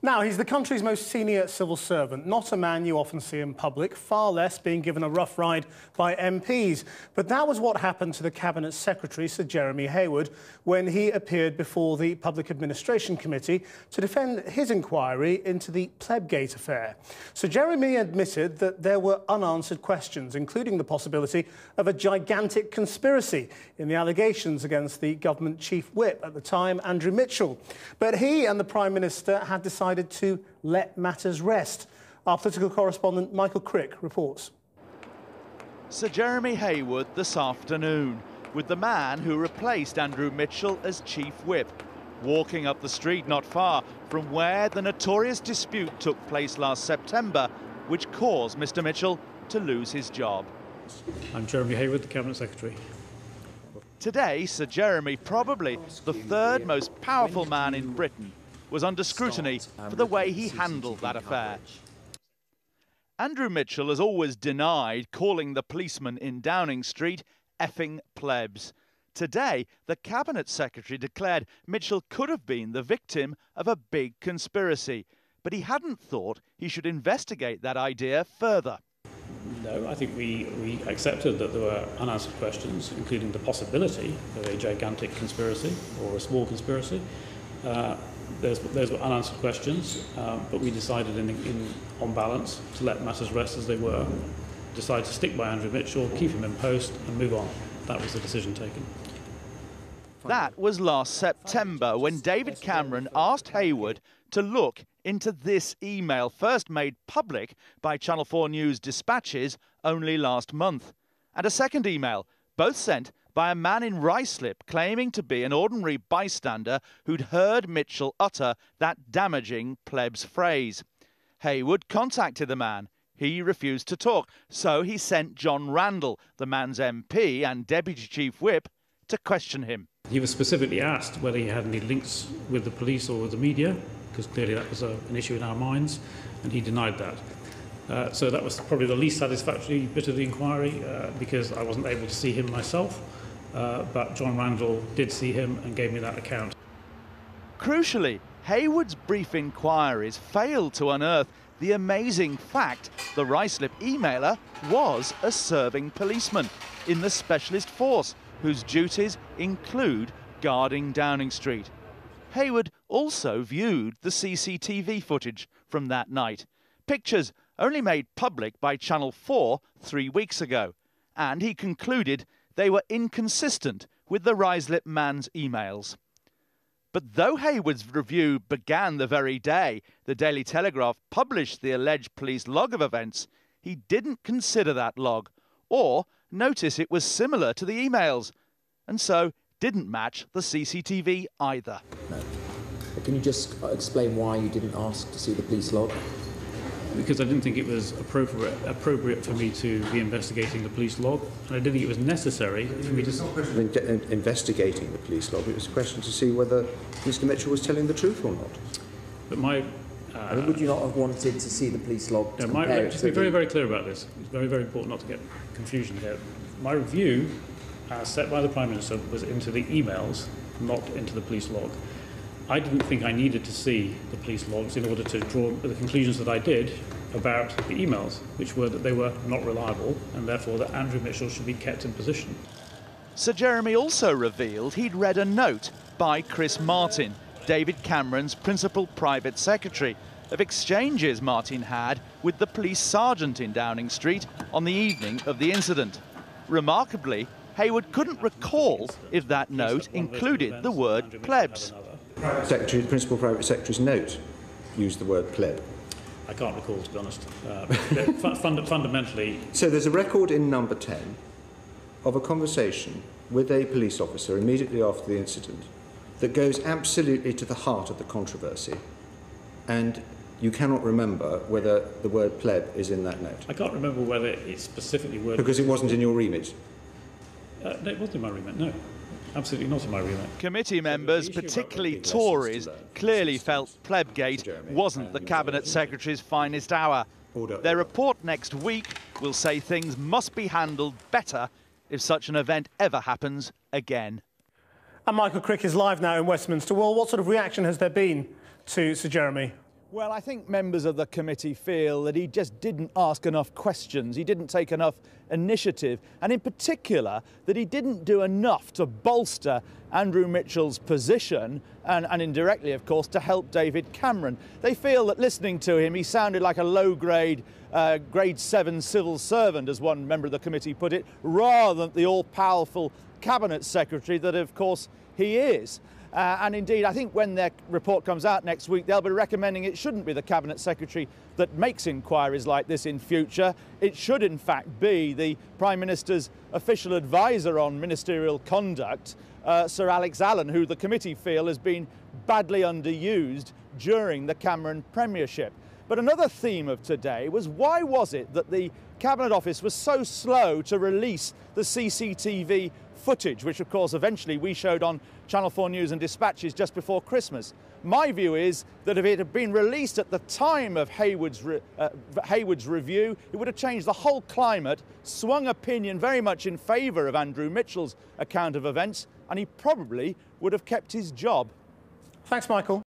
Now, he's the country's most senior civil servant, not a man you often see in public, far less being given a rough ride by MPs. But that was what happened to the Cabinet Secretary, Sir Jeremy Hayward, when he appeared before the Public Administration Committee to defend his inquiry into the plebgate affair. Sir Jeremy admitted that there were unanswered questions, including the possibility of a gigantic conspiracy in the allegations against the government chief whip at the time, Andrew Mitchell. But he and the Prime Minister had decided to let matters rest. Our political correspondent Michael Crick reports. Sir Jeremy Hayward this afternoon, with the man who replaced Andrew Mitchell as Chief Whip, walking up the street not far from where the notorious dispute took place last September, which caused Mr Mitchell to lose his job. I'm Jeremy Hayward, the Cabinet Secretary. Today, Sir Jeremy, probably the third most powerful man in Britain, was under scrutiny for the way he handled that affair. Andrew Mitchell has always denied calling the policeman in Downing Street effing plebs. Today, the Cabinet Secretary declared Mitchell could have been the victim of a big conspiracy, but he hadn't thought he should investigate that idea further. No, I think we accepted that there were unanswered questions, including the possibility of a gigantic conspiracy or a small conspiracy. Those were unanswered questions, but we decided on balance to let matters rest as they were, decide to stick by Andrew Mitchell, keep him in post and move on. That was the decision taken. That was last September when David Cameron asked Hayward to look into this email, first made public by Channel 4 News dispatches only last month, and a second email, both sent by a man in Ruislip claiming to be an ordinary bystander who'd heard Mitchell utter that damaging plebs phrase. Hayward contacted the man. He refused to talk, so he sent John Randall, the man's MP and Deputy Chief Whip, to question him. He was specifically asked whether he had any links with the police or with the media, because clearly that was an issue in our minds, and he denied that. So that was probably the least satisfactory bit of the inquiry, because I wasn't able to see him myself. But John Randall did see him and gave me that account. Crucially, Hayward's brief inquiries failed to unearth the amazing fact the Ruislip emailer was a serving policeman in the specialist force, whose duties include guarding Downing Street. Hayward also viewed the CCTV footage from that night, pictures only made public by Channel 4 3 weeks ago, and he concluded they were inconsistent with the Ruislip man's emails. But though Hayward's review began the very day the Daily Telegraph published the alleged police log of events, he didn't consider that log or notice it was similar to the emails, and so didn't match the CCTV either. No. But can you just explain why you didn't ask to see the police log? Because I didn't think it was appropriate for me to be investigating the police log, and I didn't think it was necessary for me to... It was not a question of investigating the police log, it was a question to see whether Mr Mitchell was telling the truth or not. But my... I mean, would you not have wanted to see the police log to compare it to... To be very, very clear about this, it's very, very important not to get confusion here. My review, as set by the Prime Minister, was into the emails, not into the police log. I didn't think I needed to see the police logs in order to draw the conclusions that I did about the emails, which were that they were not reliable and therefore that Andrew Mitchell should be kept in position. Sir Jeremy also revealed he'd read a note by Chris Martin, David Cameron's principal private secretary, of exchanges Martin had with the police sergeant in Downing Street on the evening of the incident. Remarkably, Hayward couldn't recall if that note included the word plebs. The principal private secretary's note used the word pleb. I can't recall, to be honest. Fundamentally... So there's a record in number 10 of a conversation with a police officer immediately after the incident that goes absolutely to the heart of the controversy, and you cannot remember whether the word pleb is in that note. I can't remember whether it's specifically worded... Because it wasn't in your remit? No, it wasn't in my remit, no. Absolutely not in my remit. Committee members, particularly Tories, clearly felt plebgate wasn't the Cabinet Secretary's finest hour. Their report next week will say things must be handled better if such an event ever happens again. And Michael Crick is live now in Westminster. Well, what sort of reaction has there been to Sir Jeremy? Well, I think members of the committee feel that he just didn't ask enough questions, he didn't take enough initiative, and in particular that he didn't do enough to bolster Andrew Mitchell's position and indirectly, of course, to help David Cameron. They feel that listening to him, he sounded like a low-grade, grade 7 civil servant, as one member of the committee put it, rather than the all-powerful cabinet secretary that, of course, he is. And indeed, I think when their report comes out next week, they'll be recommending it shouldn't be the Cabinet Secretary that makes inquiries like this in future. It should, in fact, be the Prime Minister's official advisor on ministerial conduct, Sir Alex Allen, who the committee feel has been badly underused during the Cameron premiership. But another theme of today was, why was it that the Cabinet Office was so slow to release the CCTV footage, which of course eventually we showed on Channel 4 News and Dispatches just before Christmas? My view is that if it had been released at the time of Haywood's review, it would have changed the whole climate, swung opinion very much in favour of Andrew Mitchell's account of events, and he probably would have kept his job. Thanks, Michael.